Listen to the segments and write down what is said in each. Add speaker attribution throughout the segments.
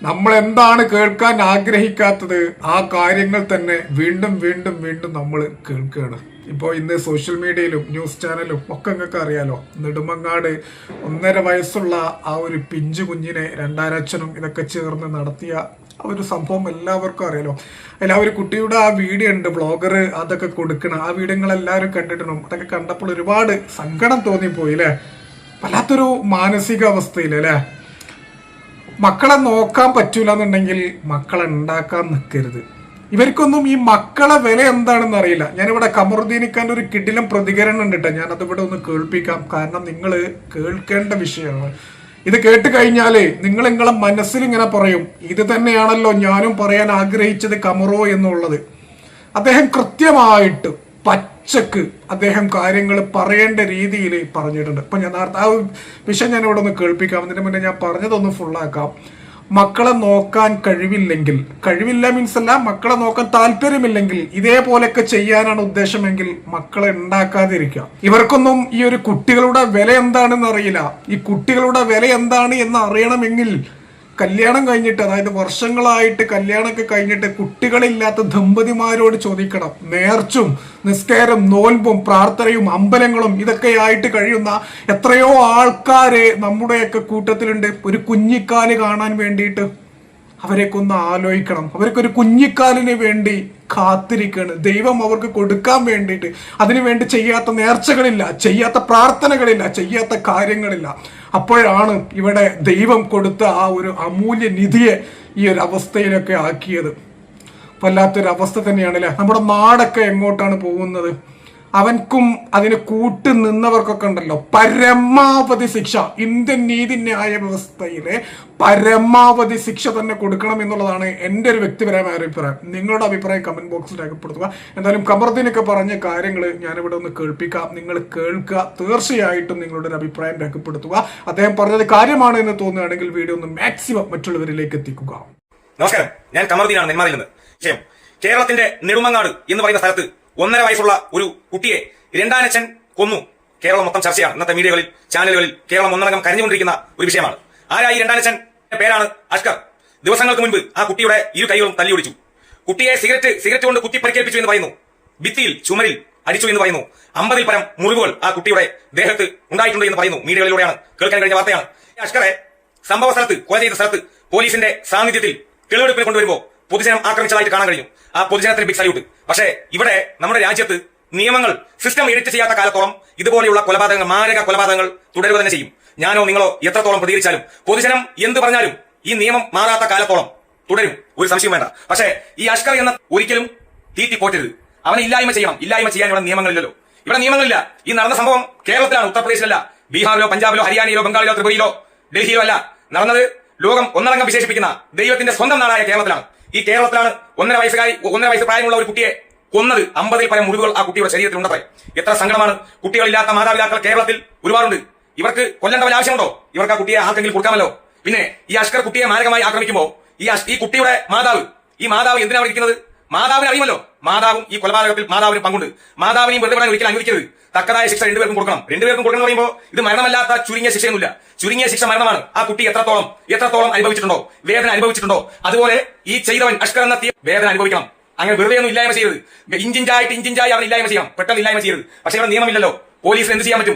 Speaker 1: നമ്മൾ എന്താണ് കേൾക്കാൻ ആഗ്രഹിക്കാത്തത് ആ കാര്യങ്ങൾ തന്നെ വീണ്ടും വീണ്ടും വീണ്ടും നമ്മൾ കേൾക്കുകയാണ്. ഇപ്പോൾ ഇന്ന് സോഷ്യൽ മീഡിയയിലും ന്യൂസ് ചാനലും ഒക്കെ നിങ്ങൾക്ക് അറിയാലോ, നെടുമങ്ങാട് 1.5 വയസ്സുള്ള ആ ഒരു പിഞ്ചു കുഞ്ഞിനെ രണ്ടാനച്ഛനും ഇതൊക്കെ ചേർന്ന് നടത്തിയ ആ ഒരു സംഭവം എല്ലാവർക്കും അറിയാലോ. അതിൽ ആ ഒരു കുട്ടിയുടെ ആ വീഡിയോ ഉണ്ട്, ബ്ലോഗർ അതൊക്കെ കൊടുക്കണം. ആ വീഡിയോകൾ എല്ലാവരും കണ്ടിട്ടുണ്ടാവും. അതൊക്കെ കണ്ടപ്പോൾ ഒരുപാട് സങ്കടം തോന്നിപ്പോയി അല്ലേ, വല്ലാത്തൊരു മാനസികാവസ്ഥയിലല്ലേ. മക്കളെ നോക്കാൻ പറ്റൂല എന്നുണ്ടെങ്കിൽ മക്കളെ ഉണ്ടാക്കാൻ നിൽക്കരുത്. ഇവർക്കൊന്നും ഈ മക്കളെ വില എന്താണെന്ന് അറിയില്ല. ഞാനിവിടെ ഖമറുദ്ദീനിക്കാൻ്റെ ഒരു കിടിലം പ്രതികരണം ഉണ്ട് കേട്ടോ, ഞാനതിവിടെ ഒന്ന് കേൾപ്പിക്കാം. കാരണം നിങ്ങൾ കേൾക്കേണ്ട വിഷയമാണ്. ഇത് കേട്ട് കഴിഞ്ഞാല് നിങ്ങളെ മനസ്സിൽ ഇങ്ങനെ പറയും, ഇത് തന്നെയാണല്ലോ ഞാനും പറയാൻ ആഗ്രഹിച്ചത് ഖമറോ എന്നുള്ളത്. അദ്ദേഹം കൃത്യമായിട്ട് പച്ചക്ക് അദ്ദേഹം കാര്യങ്ങൾ പറയേണ്ട രീതിയിൽ പറഞ്ഞിട്ടുണ്ട്. ഇപ്പൊ ഞാൻ നേരത്തെ ആ വിഷയം ഞാൻ ഇവിടെ ഒന്ന് കേൾപ്പിക്കാം. അതിന് മുന്നേ ഞാൻ പറഞ്ഞതൊന്ന് ഫുള്ളാക്കാം. മക്കളെ നോക്കാൻ കഴിവില്ല മീൻസ് അല്ല, മക്കളെ നോക്കാൻ താല്പര്യമില്ലെങ്കിൽ ഇതേപോലെയൊക്കെ ചെയ്യാനാണ് ഉദ്ദേശമെങ്കിൽ മക്കളെ ഉണ്ടാക്കാതിരിക്കുക. ഇവർക്കൊന്നും ഈ ഒരു കുട്ടികളുടെ വില എന്താണെന്ന് അറിയില്ല. ഈ കുട്ടികളുടെ വില എന്താണ് എന്ന് അറിയണമെങ്കിൽ കല്യാണം കഴിഞ്ഞിട്ട്, അതായത് വർഷങ്ങളായിട്ട് കല്യാണമൊക്കെ കഴിഞ്ഞിട്ട് കുട്ടികളില്ലാത്ത ദമ്പതിമാരോട് ചോദിക്കണം. നേർച്ചും നിസ്കാരം നോൽമ്പും പ്രാർത്ഥനയും അമ്പലങ്ങളും ഇതൊക്കെ ആയിട്ട് കഴിയുന്ന എത്രയോ ആൾക്കാര് നമ്മുടെയൊക്കെ കൂട്ടത്തിലുണ്ട്. ഒരു കുഞ്ഞിക്കാല് കാണാൻ വേണ്ടിയിട്ട് അവരെയൊക്കെ ഒന്ന് ആലോചിക്കണം. അവർക്കൊരു കുഞ്ഞിക്കാലിന് വേണ്ടി കാത്തിരിക്കുകയാണ് ദൈവം അവർക്ക് കൊടുക്കാൻ വേണ്ടിയിട്ട്. അതിനുവേണ്ടി ചെയ്യാത്ത നേർച്ചകളില്ല, ചെയ്യാത്ത പ്രാർത്ഥനകളില്ല, ചെയ്യാത്ത കാര്യങ്ങളില്ല. അപ്പോഴാണ് ഇവിടെ ദൈവം കൊടുത്ത ആ ഒരു അമൂല്യ നിധിയെ ഈ ഒരു അവസ്ഥയിലൊക്കെ ആക്കിയത്. വല്ലാത്തൊരു അവസ്ഥ തന്നെയാണ് അല്ലെ. നമ്മുടെ നാടൊക്കെ എങ്ങോട്ടാണ് പോകുന്നത്? അവൻക്കും അതിന് കൂട്ട് നിന്നവർക്കൊക്കെ ഉണ്ടല്ലോ പരമാവധി ശിക്ഷ. ഇന്ത്യൻ നീതിന്യായ വ്യവസ്ഥയിലെ പരമാവധി ശിക്ഷ തന്നെ കൊടുക്കണം എന്നുള്ളതാണ് എൻ്റെ ഒരു വ്യക്തിപരമായ അഭിപ്രായം. നിങ്ങളുടെ അഭിപ്രായം കമന്റ് ബോക്സിൽ രേഖപ്പെടുത്തുക. എന്തായാലും ഖമറുദ്ദീനൊക്കെ പറഞ്ഞ കാര്യങ്ങൾ ഞാനിവിടെ ഒന്ന് കേൾപ്പിക്കാം, നിങ്ങൾ കേൾക്കുക. തീർച്ചയായിട്ടും നിങ്ങളുടെ ഒരു അഭിപ്രായം രേഖപ്പെടുത്തുക. അദ്ദേഹം പറഞ്ഞത് കാര്യമാണ് എന്ന് തോന്നുകയാണെങ്കിൽ വീഡിയോ ഒന്ന് മാക്സിമം മറ്റുള്ളവരിലേക്ക് എത്തിക്കുക.
Speaker 2: നമസ്കാരം, ഞാൻ ഖമറുദ്ദീനാണ് നെന്മാറയിൽ നിന്ന്. കേരളത്തിന്റെ നെടുമങ്ങാട് എന്ന് പറയുന്ന സ്ഥലത്ത് 1.5 വയസ്സുള്ള ഒരു കുട്ടിയെ രണ്ടാനച്ഛൻ കൊന്നു. കേരളം മൊത്തം ചർച്ചയാണ്. ഇന്നത്തെ മീഡിയകളിൽ, ചാനലുകളിൽ കേരളം ഒന്നടങ്കം കരഞ്ഞുകൊണ്ടിരിക്കുന്ന ഒരു വിഷയമാണ്. ആരായി രണ്ടാനച്ഛൻ? പേരാണ് അഷ്കർ. ദിവസങ്ങൾക്ക് മുൻപ് ആ കുട്ടിയുടെ ഇരു കൈകളും തല്ലിയൊടിച്ചു. കുട്ടിയെ സിഗരറ്റ് കൊണ്ട് കുത്തി പരിക്കേൽപ്പിച്ചു എന്ന് പറയുന്നു. ഭിത്തിയിൽ, ചുമരിൽ അടിച്ചു എന്ന് പറയുന്നു. 50-ൽ പരം മുറിവുകൾ ആ കുട്ടിയുടെ ദേഹത്ത് ഉണ്ടായിട്ടുണ്ട് എന്ന് പറയുന്നു. മീഡിയകളിലൂടെയാണ് കേൾക്കാൻ കഴിഞ്ഞ വാർത്തയാണ്. അഷ്കറെ സംഭവ സ്ഥലത്ത്, കൊല ചെയ്ത സ്ഥലത്ത് പോലീസിന്റെ സാന്നിധ്യത്തിൽ തെളിവെടുപ്പിന് കൊണ്ടുവരുമ്പോൾ പൊതുജനം ആക്രമിച്ചതായിട്ട് കാണാൻ കഴിഞ്ഞു. ആ പൊതുജനത്തിന് ബിഗ് സല്യൂട്ട്. പക്ഷേ ഇവിടെ നമ്മുടെ രാജ്യത്ത് നിയമങ്ങൾ സിസ്റ്റം എഡിറ്റ് ചെയ്യാത്ത കാലത്തോളം ഇതുപോലെയുള്ള കൊലപാതകങ്ങൾ, മാരക കൊലപാതകങ്ങൾ തുടരുക തന്നെ ചെയ്യും. ഞാനോ നിങ്ങളോ എത്രത്തോളം പ്രതികരിച്ചാലും, പൊതുജനം എന്ത് പറഞ്ഞാലും ഈ നിയമം മാറാത്ത കാലത്തോളം തുടരും, ഒരു സംശയം വേണ്ട. പക്ഷേ ഈ അഷ്കർ എന്ന ഒരിക്കലും തീറ്റി പോറ്റരുത്. അവനെ ഇല്ലായ്മ ചെയ്യണം. ഇല്ലായ്മ ചെയ്യാൻ ഇവിടെ നിയമങ്ങളില്ലല്ലോ. ഇവിടെ നിയമങ്ങളില്ല. ഈ നടന്ന സംഭവം കേരളത്തിലാണ്, ഉത്തർപ്രദേശിലല്ല, ബീഹാറിലോ പഞ്ചാബിലോ ഹരിയാനയിലോ ബംഗാളിലോ ത്രിപുരയിലോ ഡൽഹിയിലോ അല്ല. നടന്നത് ലോകം ഒന്നടങ്കം വിശേഷിപ്പിക്കുന്ന ദൈവത്തിന്റെ സ്വന്തം നാടായ കേരളത്തിലാണ്. ഈ കേരളത്തിലാണ് 1.5 വയസ്സ് പ്രായമുള്ള ഒരു കുട്ടിയെ കൊന്നത്. 50-ൽ പരം മുറിവുകൾ ആ കുട്ടിയുടെ ശരീരത്തിൽ ഉണ്ടത്രേ. എത്ര സങ്കടമാണ്. കുട്ടികളില്ലാത്ത മാതാപിതാക്കൾ കേരളത്തിൽ ഒരുപാടുണ്ട്. ഇവർക്ക് കൊല്ലേണ്ട വല്ല ആവശ്യമുണ്ടോ? ഇവർക്ക് ആ കുട്ടിയെ ആർക്കെങ്കിലും കൊടുക്കാമല്ലോ. പിന്നെ ഈ അഷ്കർ കുട്ടിയെ മാരകമായി ആക്രമിക്കുമ്പോൾ ഈ കുട്ടിയുടെ മാതാവ് എന്തിനാണ് അവിടെ ഇരിക്കുന്നത്? മാതാവിനെ അറിയുമല്ലോ. മാതാവും ഈ കൊലപാതകത്തിൽ മാതാവിന് പങ്കുണ്ട്. മാതാവിനെയും വെറുതെ വിടാൻ ഒരിക്കലും അനുവദിക്കരുത്. തക്കതായ ശിക്ഷ രണ്ടുപേർക്കും കൊടുക്കണം. രണ്ടുപേർക്കും കൊടുക്കണം എന്ന് പറയുമ്പോൾ ഇത് മരണമല്ലാത്ത ചുരുങ്ങിയ ശിക്ഷയൊന്നുമില്ല. ചുരുങ്ങിയ ശിക്ഷ മരണമാണ്. ആ കുട്ടി എത്രത്തോളം അനുഭവിച്ചിട്ടുണ്ടോ, വേദന അനുഭവിച്ചിട്ടുണ്ടോ, അതുപോലെ ഈ ചെയ്തവൻ അഷ്കർ എന്ന വേദന അനുഭവിക്കണം. അങ്ങനെ വെറുതെ ഒന്നും ഇല്ലായ്മ ചെയ്യരുത്. ഇഞ്ചിഞ്ചായി അവൻ ഇല്ലായ്മ ചെയ്യാം, പെട്ടെന്ന് ഇല്ലായ്മ ചെയ്യരുത്. പക്ഷേ ഇവിടെ നിയമമില്ലല്ലോ. പോലീസിന് എന്ത് ചെയ്യാൻ പറ്റും?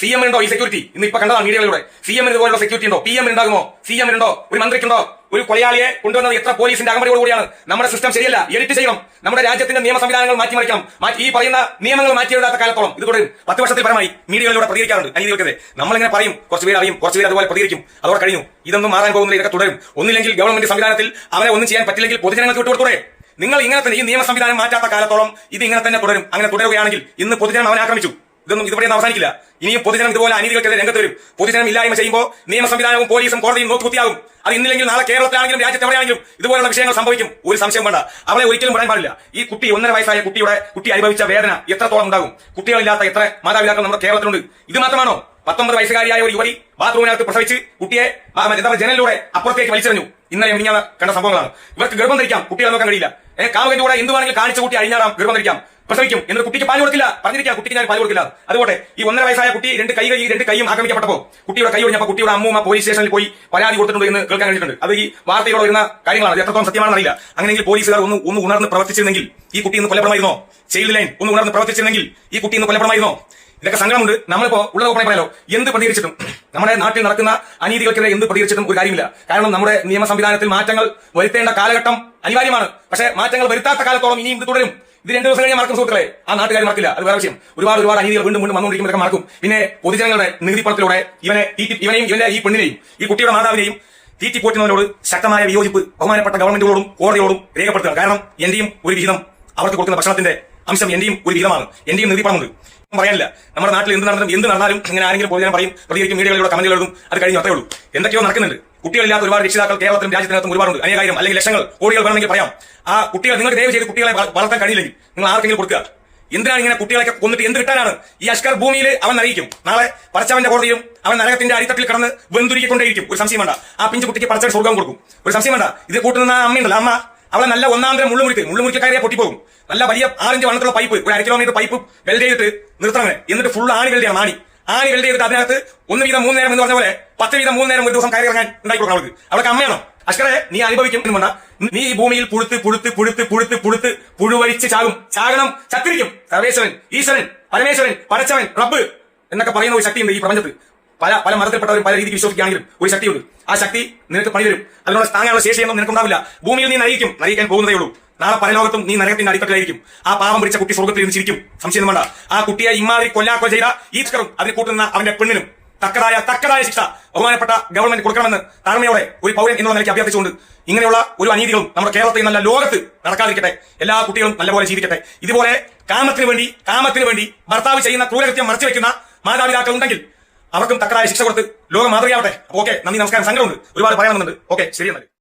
Speaker 2: CM ഉണ്ടോ ഈ സെക്യൂരിറ്റി? ഇന്ന് ഇപ്പൊ കണ്ടതാണ് മീഡിയകളിലൂടെ. CM ഇതുപോലുള്ള സെക്യൂരിറ്റി ഉണ്ടോ? PM ഉണ്ടാകുമോ? CM ഉണ്ടോ? ഒരു മന്ത്രിക്കുണ്ടോ? ഒരു കൊലയാളിയെ കൊണ്ടുവന്നത് എത്ര പോലീസിന്റെ അകമ്പടിയോടുകൂടിയാണ്. നമ്മുടെ സിസ്റ്റം ശരിയല്ല, എഡിറ്റ് ചെയ്യണം. നമ്മുടെ രാജ്യത്തിന്റെ നിയമ സംവിധാനങ്ങൾ മാറ്റിമറിക്കണം. ഈ പറയുന്ന നിയമങ്ങൾ മാറ്റിയെഴുതാത്ത കാലത്തോളം ഇത് തുടരും. 10 വർഷത്തിൽ പരമായി മീഡിയകളിലൂടെ പ്രതികരിക്കാറുണ്ട് അനീതികൾക്കെതിരെ. നമ്മളിങ്ങനെ പറയും, കുറച്ചുപേർ അറിയും, കുറച്ചുപേർ അതുപോലെ പ്രതികരിക്കും. അതോടെ കഴിഞ്ഞു. ഇതൊന്നും മാറാൻ പോകുന്നില്ല, ഇതൊക്കെ തുടരും. ഒന്നില്ലെങ്കിൽ ഗവൺമെന്റ് സംവിധാനത്തിൽ അവരെ ഒന്നും ചെയ്യാൻ പറ്റില്ലെങ്കിൽ പൊതുജനങ്ങൾക്ക് വിട്ടുകൊടുത്തൂടെ? നിങ്ങൾ ഇങ്ങനെ തന്നെ ഈ നിയമ സംവിധാനം മാറ്റാത്ത കാലത്തോളം ഇത് ഇങ്ങനെ തന്നെ തുടരും. അങ്ങനെ തുടരുകയാണെങ്കിൽ ഇന്ന് പൊതുജനം അവനെ ആക്രമിച്ചു. ഇതുവരെ അവസാനിക്കില്ല. ഇനിയും പൊതുജനം ഇതുപോലെ അനീതികൾക്കെതിരെ രംഗത്ത് വരും. പൊതുജനം ഇല്ലായ്മ ചെയ്യുമ്പോൾ നിയമ സംവിധാനവും പോലീസും കോടതിയും നോക്കുകുത്തിയാകും. അത് ഇന്നില്ലെങ്കിൽ നാളെ കേരളത്തിലാണെങ്കിലും രാജ്യത്ത് എവിടെയാണെങ്കിലും ഇതുപോലുള്ള വിഷയങ്ങൾ സംഭവിക്കും. ഒരു സംശയം വേണ്ട. അവളെ ഒരിക്കലും പറയാൻ പാടില്ല. ഈ കുട്ടി 1.5 വയസ്സായ കുട്ടി അനുഭവിച്ച വേദന എത്രത്തോളം ഉണ്ടാകും? കുട്ടികളില്ലാത്ത എത്ര മാതാപിതാക്കൾ നമ്മുടെ കേരളത്തിലുണ്ട്? ഇത് മാത്രമാണോ? 19 വയസ്സുകാരിയായ ഒരു യുവതി ബാത്റൂമിനകത്ത് പ്രസവിച്ച് കുട്ടിയെ ജനലിലൂടെ അപ്പുറത്തേക്ക് വലിച്ചെറിഞ്ഞു. ഇന്നലെ മിനിഞ്ഞാന്ന് കണ്ട സംഭവങ്ങളാണ്. ഇവർക്ക് ഗർഭം ധരിക്കാം, കുട്ടികളെ നോക്കാൻ കഴിയില്ല. കാമുകന്റെ കൂടെ എന്ത് വേണമെങ്കിലും കാണിച്ച കുട്ടി അഴിഞ്ഞാറാം, ഗർഭം ധരിക്കാം. പ്രസവിക്കും എന്നിട്ട് കുട്ടിക്ക് പാൽ കൊടുക്കില്ല, പറഞ്ഞിരിക്കുക കുട്ടിക്ക് ഞാൻ പാൽ കൊടുക്കില്ല. അതുപോലെ ഈ 1.5 വയസ്സായ കുട്ടി രണ്ട് കൈയും ആക്രമിക്കപ്പെട്ടപ്പോൾ കുട്ടിയുടെ കൈ ഒഴിഞ്ഞപ്പോൾ കുട്ടിയുടെ അമ്മൂമ്മ പോലീസ് സ്റ്റേഷനിൽ പോയി പരാതി കൊടുത്തിട്ടുണ്ട് എന്ന് കേൾക്കാൻ കഴിഞ്ഞിട്ടുണ്ട്. അത് ഈ വാർത്തയോടെ വരുന്ന കാര്യങ്ങളാണ്, എത്രത്തോളം സത്യമാണെന്ന് അറിയില്ല. അങ്ങനെയെങ്കിൽ പോലീസുകാർ ഒന്ന് ഉണർന്ന് പ്രവർത്തിച്ചിരുന്നെങ്കിൽ ഈ കുട്ടി ഇന്ന് കൊല്ലപ്പെടുമായിരുന്നോ? ചൈൽഡ് ലൈൻ ഒന്ന് ഉണർന്ന് പ്രവർത്തിച്ചിരുന്നെങ്കിൽ ഈ കുട്ടി ഇന്ന് കൊല്ലപ്പെടുമായിരുന്നോ? ഇതൊക്കെ സങ്കടമുണ്ട്. നമ്മളിപ്പോ ഉള്ളത് ഓപ്പണായി പറയാലോ, എന്ത് പ്രതികരിച്ചിട്ടും നമ്മുടെ നാട്ടിൽ നടക്കുന്ന അനീതികൾക്കെതിരെ എന്ത് പ്രതികരിച്ചിട്ടും ഒരു കാര്യമില്ല. കാരണം നമ്മുടെ നിയമ സംവിധാനത്തിൽ മാറ്റങ്ങൾ വരുത്തേണ്ട കാലഘട്ടം അനിവാര്യമാണ്. പക്ഷേ മാറ്റങ്ങൾ വരുത്താത്ത കാലത്തോളം ഇനിയും ഇത് തുടരും. ഇത് 2 ദിവസം കഴിഞ്ഞാൽ മറക്കും സുഹൃത്തുക്കളെ, ആ നാട്ടുകാർ മറക്കില്ല. അത് വേറെ വിഷയം. ഒരുപാട് അനീതികൾ വീണ്ടും വന്നുകൊണ്ടിരിക്കുമ്പോൾ മറക്കും. പിന്നെ പൊതുജനങ്ങളുടെ നികുതി പണത്തിലൂടെ ഇവനെയും ഇവന്റെ ഈ പെണ്ണിനെയും ഈ കുട്ടിയുടെ മാതാവിനെയും തീറ്റിപ്പോറ്റുന്നതിനോട് ശക്തമായ വിയോജിപ്പ് ബഹുമാനപ്പെട്ട ഗവൺമെന്റുകളോടും കോടതിയോടും രേഖപ്പെടുത്തുക. കാരണം എന്റെയും ഒരു വിഹിതം അവർക്ക് കൊടുക്കുന്ന ഭക്ഷണത്തിന്റെ അംശം എന്റെയും ഒരു വിഹിതമാണ്, എന്റെയും നികുതി പണമുണ്ട്. പറയാനില്ല. നമ്മുടെ നാട്ടിൽ എന്ത് നടന്നാലും ഇങ്ങനെ ആരെങ്കിലും പൊതുജനം പറയും, പ്രതികരിക്കും, മീഡിയകളിലൂടെ കമന്റുകൾ എഴുതും, അത് കഴിഞ്ഞു അത്രേ ഉള്ളൂ. എന്തൊക്കെയോ നടക്കുന്നുണ്ട്. കുട്ടികളില്ലാത്ത ഒരുപാട് രക്ഷിതാക്കൾ കേരളത്തിലും രാജ്യത്തിനകത്തും ഒരുപാടുണ്ട്. അനേകായിരം അല്ലെങ്കിൽ ലക്ഷങ്ങൾ കോടികൾ വേണമെങ്കിൽ പറയാം. ആ കുട്ടികൾ നിങ്ങൾക്ക് ദയവ് ചെയ്ത് കുട്ടികളെ വളർത്താൻ കഴിയില്ലെങ്കിൽ നിങ്ങൾ ആർക്കെങ്കിലും കൊടുക്കുക. എന്തിനാണ് ഇങ്ങനെ കുട്ടികളൊക്കെ കൊന്നിട്ട് എന്ത് കിട്ടാനാണ്? ഈ അഷ്കർ ഭൂമിയിൽ അവൻ നരയിക്കും. നാളെ പടച്ചവന്റെ കോടതിയും അവൻ നരകത്തിന്റെ അടിത്തട്ടിൽ കടന്ന് വെന്തുരുക്കൊണ്ടേയിരിക്കും. ഒരു സംശയം വേണ്ട. ആ പിഞ്ചു കുട്ടിക്ക് പടച്ചവൻ സ്വർഗം കൊടുക്കും. ഒരു സംശയം വേണ്ട. ഇത് കൂട്ടുന്ന അമ്മയുണ്ടല്ലോ, അമ്മ അവളെ നല്ല ഒന്നാന്തരം മുള്ളുമുറിക്കാരിയെ പൊട്ടിപ്പോകും. നല്ല വലിയ 6 വണ്ണത്തുള്ള പൈപ്പ്, ഒരു 1/2 കിലോമീറ്റർ പൈപ്പ് വെൽഡ് ചെയ്തിട്ട് നിർത്തണം. എന്നിട്ട് ഫുൾ ആണി വെൽഡ് ചെയ്യണം. ആണി വെൽഡ് ചെയ്തിട്ട് അതിനകത്ത് 1 വീതം 3 നേരം എന്ന് പറഞ്ഞ പോലെ 10 വീതം 3 നേരം ഒരു ദിവസം കയറി ഇറങ്ങാൻ ഉണ്ടാക്കി കൊടുക്കണം അവൾക്ക്. അവൾക്ക് അമ്മയാണോ? അഷ്കറെ, നീ അനുഭവിക്കും വേണ്ട. നീ ഈ ഭൂമിയിൽ പുഴുത്ത് പുഴുവരിച്ച് ചാകണം, ചത്തിരിക്കും. സർവേശ്വരൻ, ഈശ്വരൻ, പരമേശ്വരൻ, പടച്ചവൻ, റബ്ബ് എന്നൊക്കെ പറയുന്ന ഒരു ശക്തിയുണ്ട് ഈ പ്രപഞ്ചത്തിൽ. പല മതത്തിൽപ്പെട്ടവരും പല രീതിക്ക് വിശ്വസിക്കുകയാണെങ്കിലും ഒരു ശക്തിയുണ്ട്. ആ ശക്തി നിനക്ക് പണി തരും. അതിനുള്ള താങ്ങാനുള്ള ശേഷിയൊന്നും നിനക്കുണ്ടാവില്ല. ഭൂമിയിൽ നീ നയിക്കാൻ പോകുന്നതേ ഉള്ളൂ. നാളെ പരലോകത്തും നീ നരകത്തിന്റെ അടിത്തട്ടിലായിരിക്കും. ആ പാവം പിടിച്ച കുട്ടി സ്വർഗത്തിൽ നിന്ന് ചിരിക്കും. സംശയം വേണ്ട. ആ കുട്ടിയെ ഇമാതിരി കൊല്ലാക്കൊല ചെയ്ത ഈസ്കറും അതിന് കൂട്ടുന്ന അവന്റെ പെണ്ണിനും തക്കതായ ശിക്ഷ ബഹുമാനപ്പെട്ട ഗവൺമെന്റ് കൊടുക്കണമെന്ന് താഴ്മയോടെ ഒരു പൗരൻ എന്നുള്ള നിലയ്ക്ക് അഭ്യർത്ഥിച്ചുകൊണ്ട് ഇങ്ങനെയുള്ള ഒരു അനീതികളും നമ്മുടെ കേരളത്തിൽ നല്ല ലോകത്ത് നടക്കാതിരിക്കട്ടെ. എല്ലാ കുട്ടികളും നല്ലപോലെ ജീവിക്കട്ടെ. ഇതുപോലെ കാമത്തിന് വേണ്ടി ഭർത്താവ് ചെയ്യുന്ന ക്രൂരകൃത്യം മറച്ചു വെക്കുന്ന മാതാപിതാക്കൾ ഉണ്ടെങ്കിൽ അവർക്കും തക്കതായ ശിക്ഷ കൊടുത്ത് ലോകം മാതൃകയാവട്ടെ. ഓക്കെ, നന്ദി, നമസ്കാരം. സങ്കടമുണ്ട്, ഒരുപാട് പറയാനുണ്ട്. ഓക്കെ, ശരി എന്നാൽ.